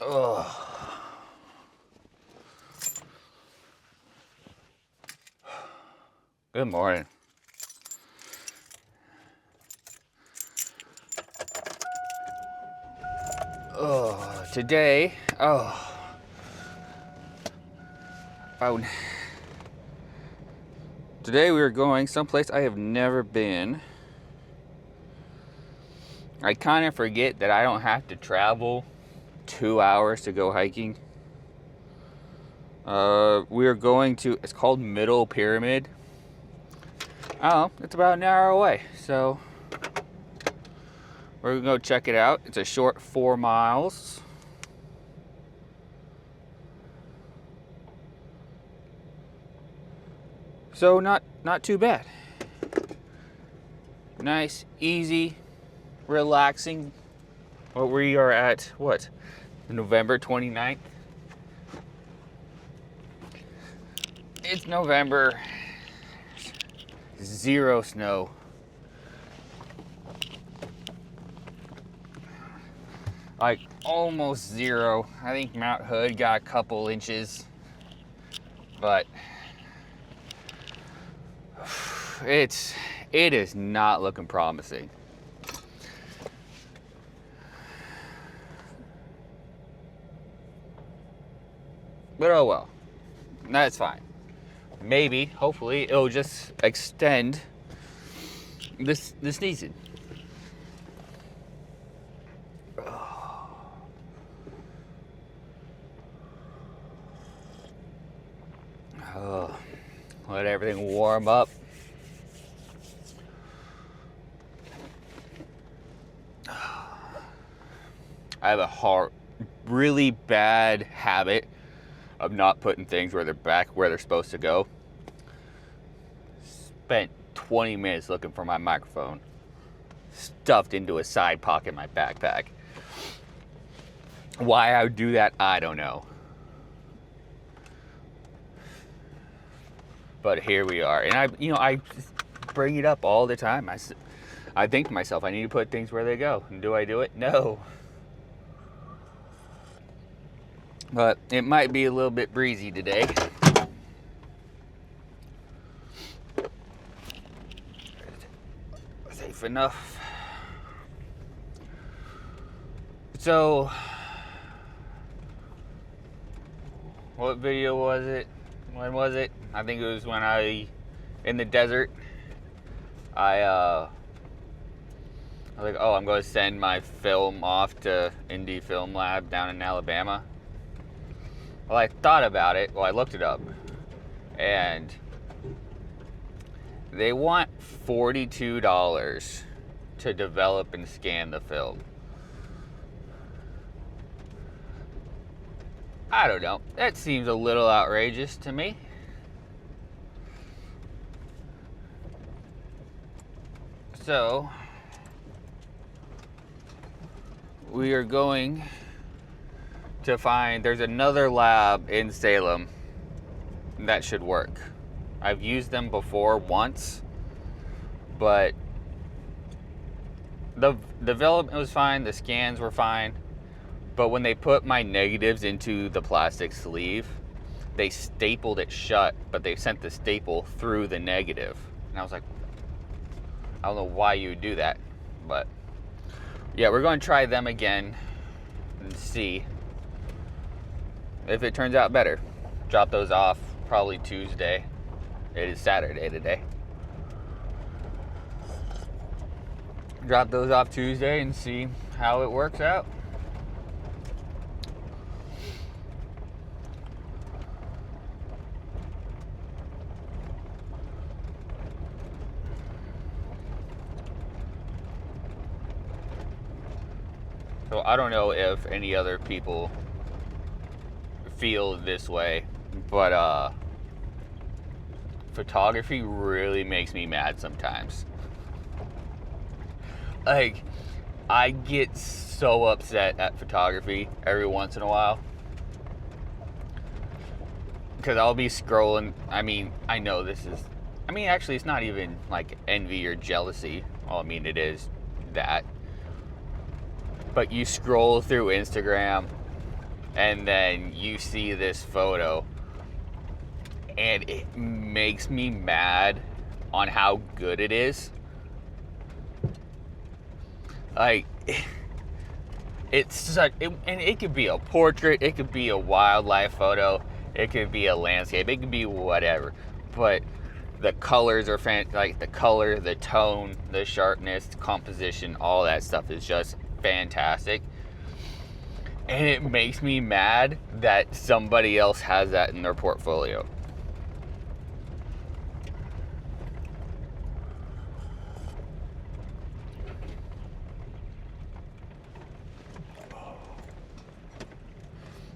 Oh. Good morning. Oh, today, today we are going someplace I have never been. I kind of forget that I don't have to travel 2 hours to go hiking. We are going to, it's called Middle Pyramid. Oh, it's about an hour away, so we're gonna go check it out. It's a short 4 miles. So not too bad. Nice, easy, relaxing. Well, we are at what? November 29th. It's November. 0 snow. Like almost 0. I think Mount Hood got a couple inches, but it is not looking promising. But oh well, that's fine. Maybe, hopefully, it'll just extend this season. Oh, let everything warm up. I have a really bad habit of not putting things where they're supposed to go. Spent 20 minutes looking for my microphone, stuffed into a side pocket in my backpack. Why I would do that, I don't know. But here we are, and I bring it up all the time. I think to myself, I need to put things where they go. And do I do it? No. But it might be a little bit breezy today. Safe enough. So, what video was it? When was it? I think it was when in the desert, I was like, oh, I'm going to send my film off to Indie Film Lab down in Alabama. Well, I thought about it. Well, I looked it up, and they want $42 to develop and scan the film. I don't know. That seems a little outrageous to me. So, we are going to find, there's another lab in Salem that should work. I've used them before once, but the development was fine, the scans were fine, but when they put my negatives into the plastic sleeve, they stapled it shut, but they sent the staple through the negative. And I was like, I don't know why you would do that, but yeah, we're going to try them again and see if it turns out better. Drop those off probably Tuesday. It is Saturday today. Drop those off Tuesday and see how it works out. So I don't know if any other people feel this way, but photography really makes me mad sometimes. Like, I get so upset at photography every once in a while. Because I'll be scrolling. I mean, I know this is... I mean, actually, it's not even like envy or jealousy. Well, I mean, it is that. But you scroll through Instagram and then you see this photo, and it makes me mad on how good it is. Like, it's such, and it could be a portrait, it could be a wildlife photo, it could be a landscape, it could be whatever. But the colors are like the color, the tone, the sharpness, the composition, all that stuff is just fantastic. And it makes me mad that somebody else has that in their portfolio.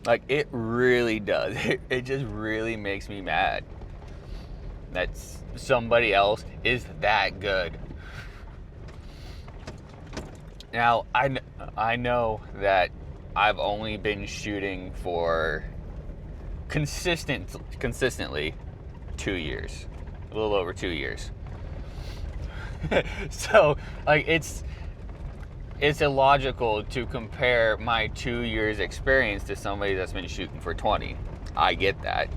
Like, it really does. It just really makes me mad that somebody else is that good. Now, I know that I've only been shooting for consistently 2 years. A little over 2 years. So, like, it's illogical to compare my 2 years experience to somebody that's been shooting for 20. I get that.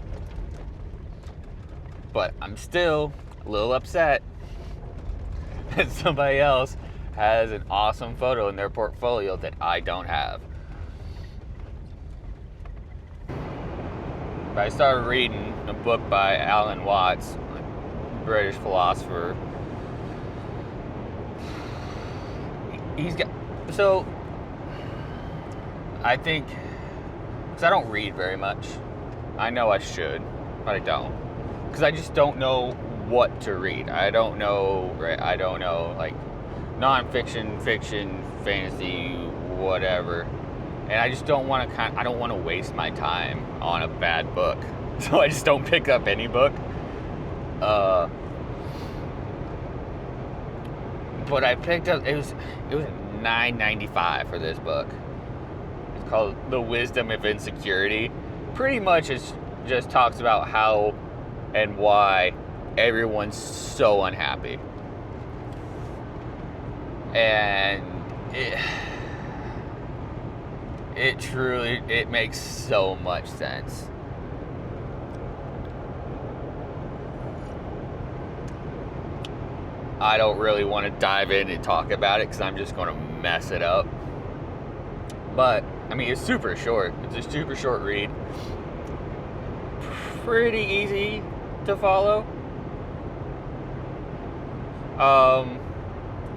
But I'm still a little upset that somebody else has an awesome photo in their portfolio that I don't have. I started reading a book by Alan Watts, a British philosopher. He's got, so I think, because I don't read very much. I know I should, but I don't. Because I just don't know what to read. I don't know, right? I don't know, like, nonfiction, fiction, fantasy, whatever. And I just don't want to I don't want to waste my time on a bad book. So I just don't pick up any book. But I picked up, it was $9.95 for this book. It's called The Wisdom of Insecurity. Pretty much it just talks about how and why everyone's so unhappy. And it truly, it makes so much sense. I don't really want to dive in and talk about it because I'm just going to mess it up. But, I mean, it's super short. It's a super short read. Pretty easy to follow.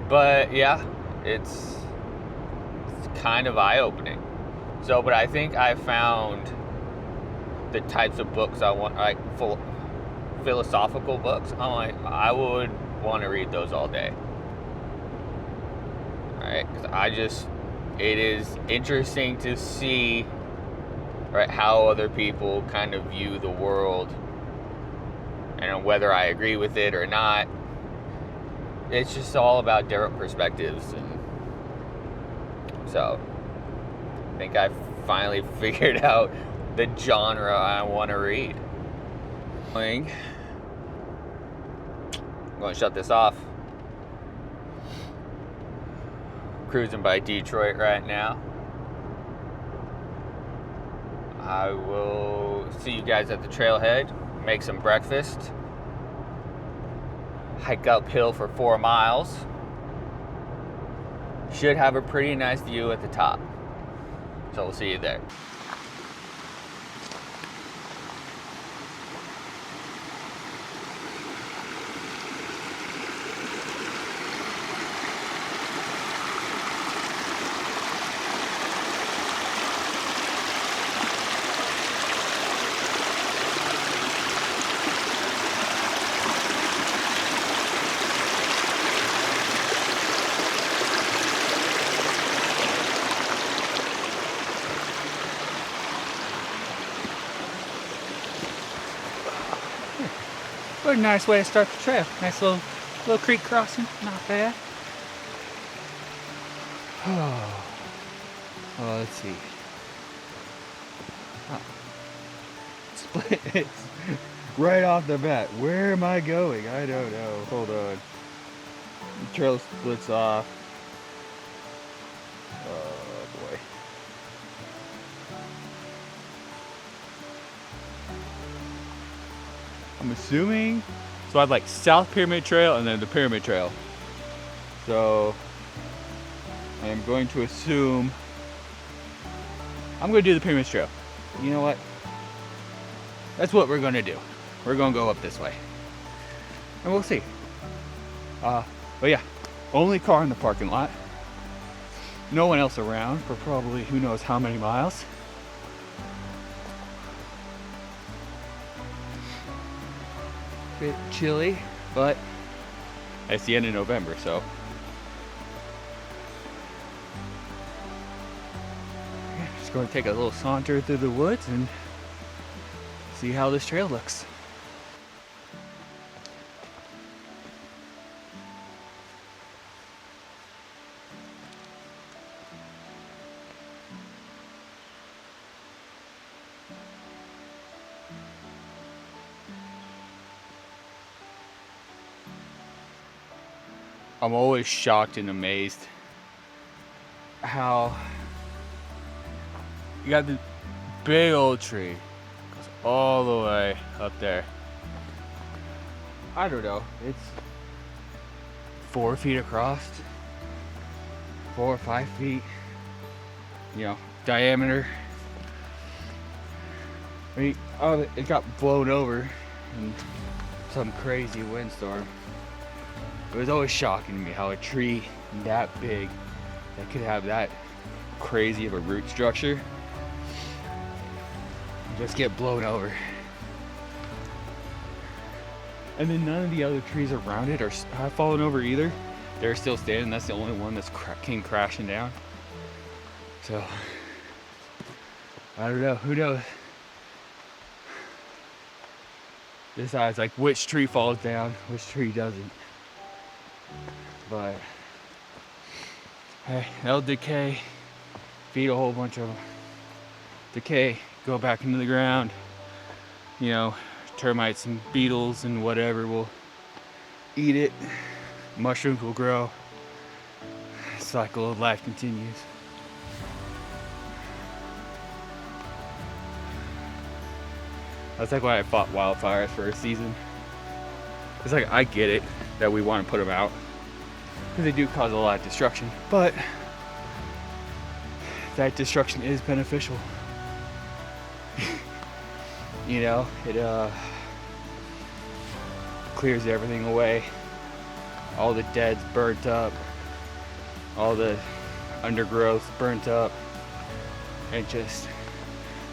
But yeah, it's kind of eye-opening. So, but I think I found the types of books I want, like philosophical books. I'm like, I would want to read those all day. Right? Because it is interesting to see, right, how other people kind of view the world and whether I agree with it or not. It's just all about different perspectives. And so I think I finally figured out the genre I want to read. I'm going to shut this off. Cruising by Detroit right now. I will see you guys at the trailhead. Make some breakfast. Hike uphill for 4 miles. Should have a pretty nice view at the top. So we'll see you there. What a nice way to start the trail. Nice little creek crossing, not bad. Oh, well, let's see. Splits right off the bat. Where am I going? I don't know. Hold on. The trail splits off. Oh boy. I'm assuming. So I have like South Pyramid Trail and then the Pyramid Trail. So I am going to assume I'm going to do the Pyramid Trail. You know what? That's what we're going to do. We're going to go up this way. And we'll see. But yeah, only car in the parking lot. No one else around for probably who knows how many miles. Bit chilly, but it's the end of November, so yeah, just going to take a little saunter through the woods and see how this trail looks. I'm always shocked and amazed how you got the big old tree goes all the way up there. I don't know, it's 4 feet across, 4 or 5 feet, you know, diameter. I mean, oh, it got blown over in some crazy windstorm. It was always shocking to me how a tree that big that could have that crazy of a root structure just get blown over. And then none of the other trees around it have fallen over either. They're still standing. That's the only one that's came crashing down. So I don't know. Who knows? Decides like which tree falls down, which tree doesn't. But hey, they'll decay, feed a whole bunch of them, decay, go back into the ground. You know, termites and beetles and whatever will eat it. Mushrooms will grow. Cycle of life continues. That's like why I fought wildfires for a season. It's like, I get it that we want to put them out because they do cause a lot of destruction, but that destruction is beneficial. You know, it clears everything away. All the dead's burnt up, all the undergrowth burnt up, and just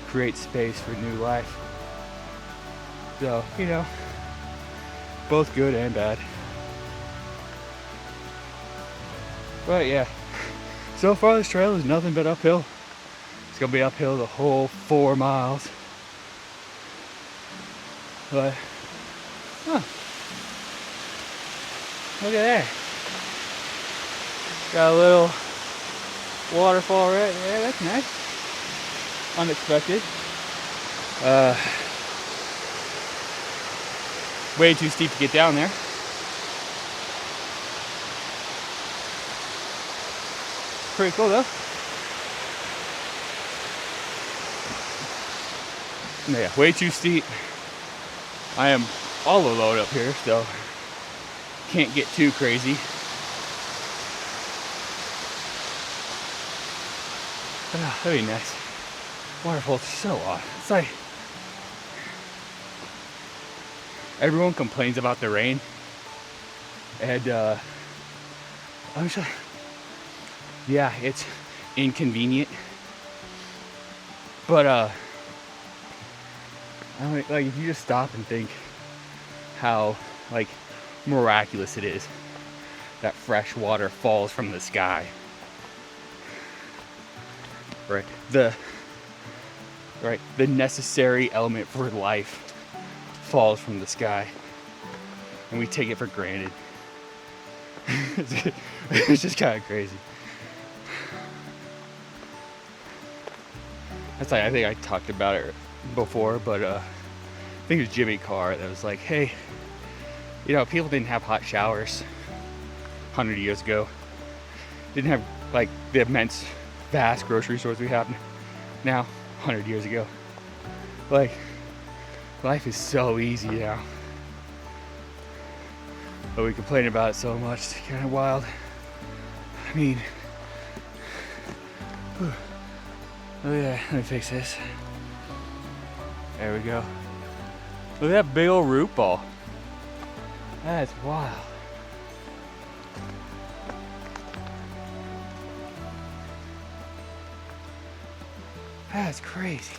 creates space for new life. So, you know, both good and bad. But yeah, so far this trail is nothing but uphill. It's gonna be uphill the whole 4 miles. But, huh, look at that. Got a little waterfall right there, that's nice. Unexpected. Way too steep to get down there. Pretty cool though. Yeah, way too steep. I am all alone up here, so can't get too crazy. But, that'd be nice. Waterfalls are so awesome. It's like everyone complains about the rain, and I'm just, yeah, it's inconvenient, but I mean, like, if you just stop and think how like miraculous it is that fresh water falls from the sky, right? The necessary element for life falls from the sky, and we take it for granted. It's just kind of crazy. That's like, I think I talked about it before, but I think it was Jimmy Carr that was like, hey, you know, people didn't have hot showers 100 years ago. Didn't have like the immense, vast grocery stores we have now 100 years ago. Like, life is so easy now. but we complain about it so much. It's kind of wild. I mean, whew. Oh yeah, let me fix this. There we go. Look at that big old root ball. That's wild. That's crazy.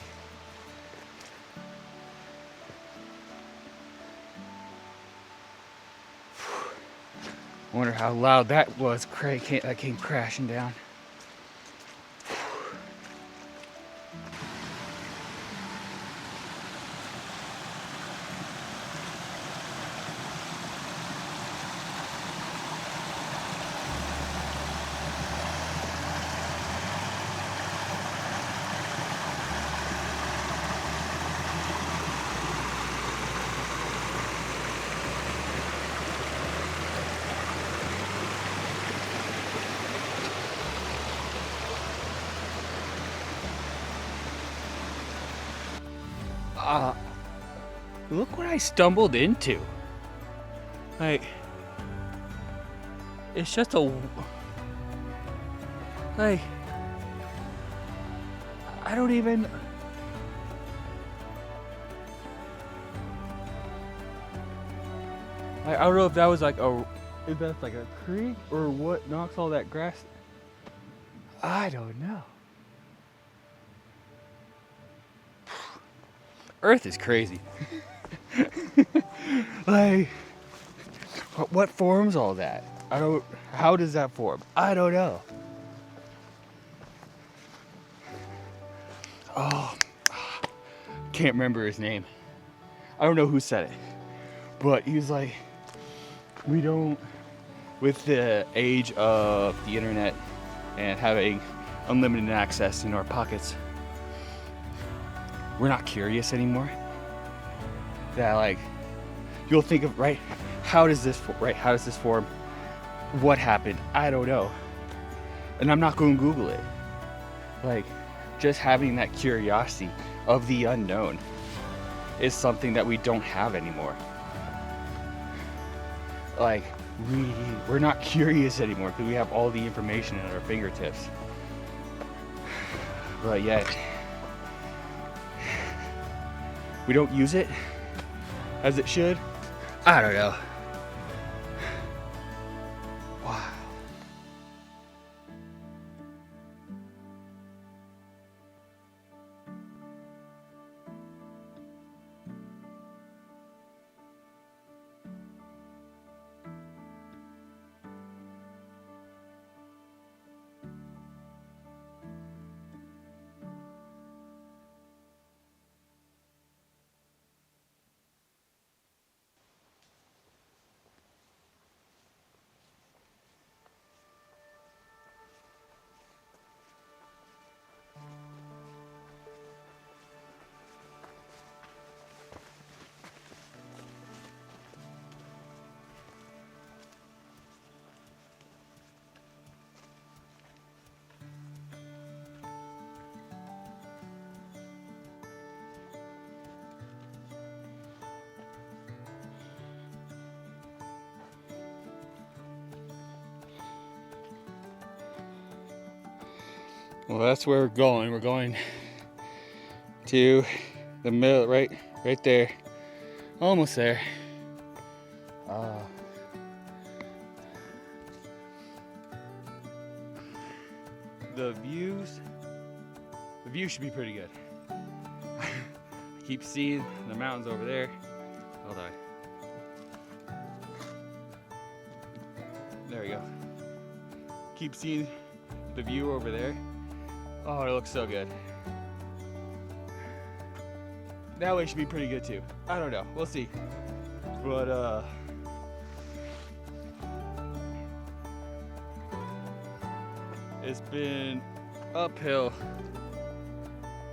Wonder how loud that was. That came crashing down. Look what I stumbled into. Like, it's just a, like, I don't even, I don't know if that was like if that's like a creek or what knocks all that grass. I don't know. Earth is crazy. Like, what forms all that? How does that form? I don't know. Oh, can't remember his name. I don't know who said it, but he was like, we don't, with the age of the internet and having unlimited access in our pockets, we're not curious anymore. That, like, you'll think of, right, how does this form? What happened? I don't know. And I'm not going to Google it. Like, just having that curiosity of the unknown is something that we don't have anymore. Like, we're not curious anymore because we have all the information at our fingertips. But yet, we don't use it as it should. I don't know. Wow. Well, that's where we're going. We're going to the middle, right there. Almost there. The view should be pretty good. I keep seeing the mountains over there. Hold on. There we go. Keep seeing the view over there. Oh, it looks so good. That way should be pretty good too. I don't know. We'll see. But it's been uphill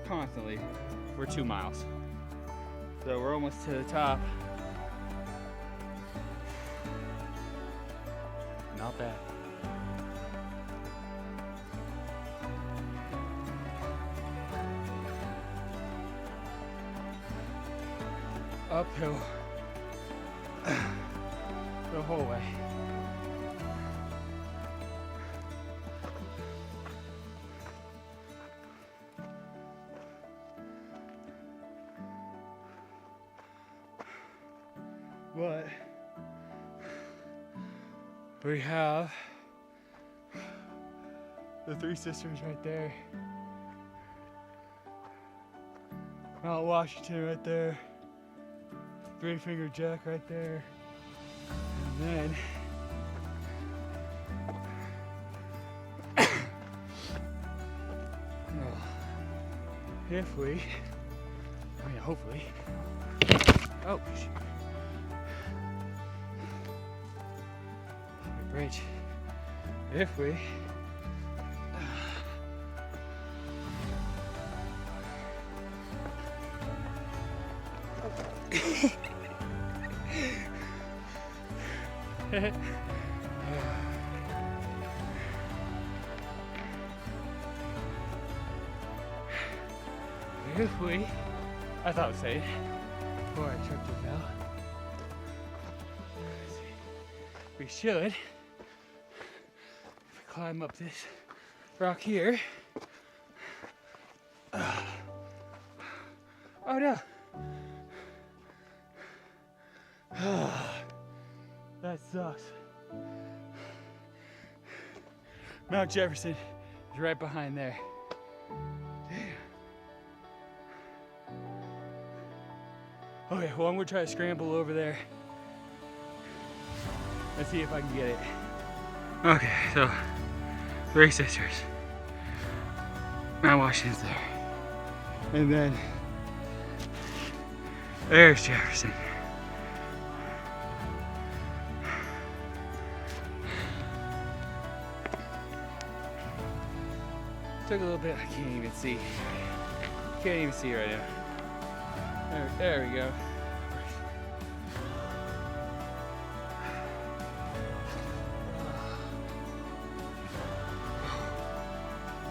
constantly for 2 miles. So we're almost to the top. Not bad. Uphill. the whole way. But we have the Three Sisters right there. Mount Washington right there. Three Finger Jack right there. And then if we, hopefully, oh, shoot. Bridge. If we I thought I was safe before I tripped it out. We should, if we climb up this rock here. Oh no! That sucks. Mount Jefferson is right behind there. Damn. Okay, well I'm gonna try to scramble over there. Let's see if I can get it. Okay, so Three Sisters. Mount Washington's there. And then there's Jefferson. Took a little bit, I can't even see. Can't even see right now. There we go.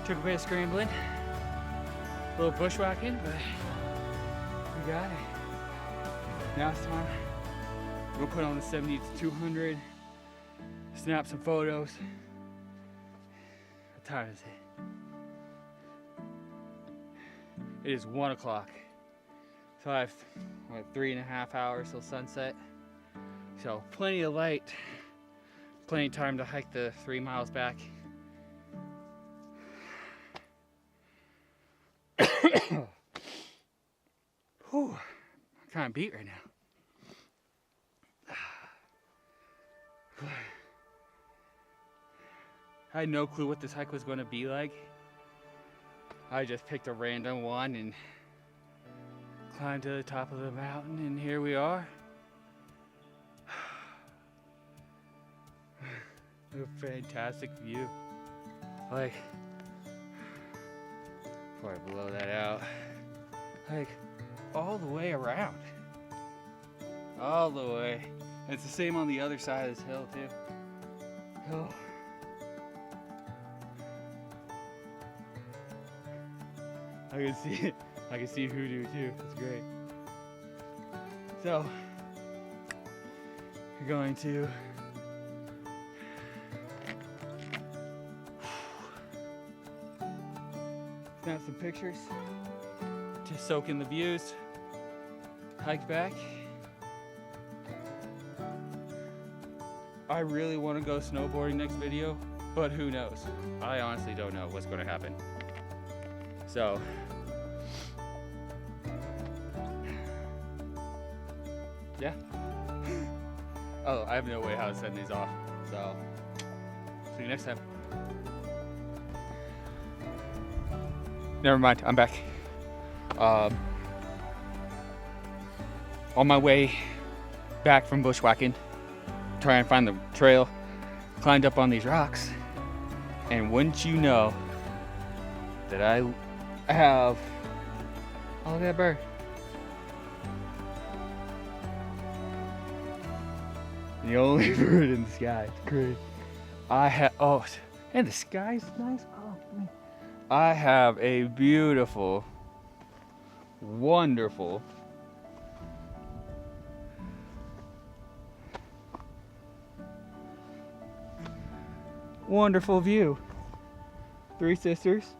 Took a bit of scrambling, a little bushwhacking, but we got it. Now it's time. We'll put on the 70 to 200, snap some photos. What time is it? It is 1 o'clock. So I have 3.5 hours till sunset. So plenty of light, plenty of time to hike the 3 miles back. Whew, I'm kind of beat right now. I had no clue what this hike was going to be like. I just picked a random one and climbed to the top of the mountain, and here we are. A fantastic view. Like, before I blow that out, like all the way around. All the way. And it's the same on the other side of this hill too. Oh. I can see it. I can see Hoodoo too. It's great. So we're going to snap some pictures to soak in the views. Hike back. I really want to go snowboarding next video, but who knows? I honestly don't know what's going to happen. So yeah. Oh, I have no way how to send these off. So see you next time. Never mind, I'm back. On my way back from bushwhacking, try and find the trail, climbed up on these rocks, and wouldn't you know that I have, oh, look at that bird. The only bird in the sky. It's great. I have, oh, and the sky's nice. Oh, man. I have a beautiful, wonderful Wonderful view. Three Sisters,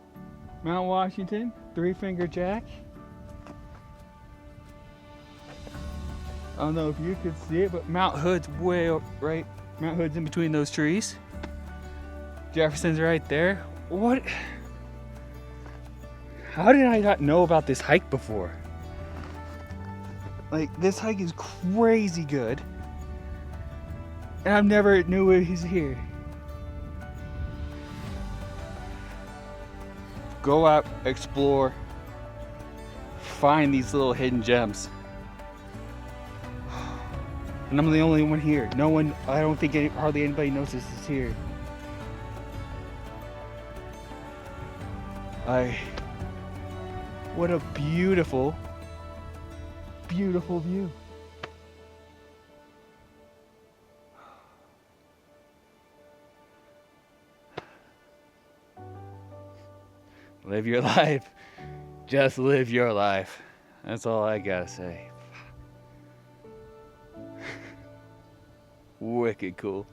Mount Washington, Three Finger Jack. I don't know if you could see it, but Mount Hood's way up, right? Mount Hood's in between those trees. Jefferson's right there. What? How did I not know about this hike before? Like, this hike is crazy good. And I've never knew it was here. Go out, explore, find these little hidden gems. And I'm the only one here. No one, I don't think hardly anybody knows this is here. What a beautiful, beautiful view. Live your life. Just live your life. That's all I gotta say. Wicked cool.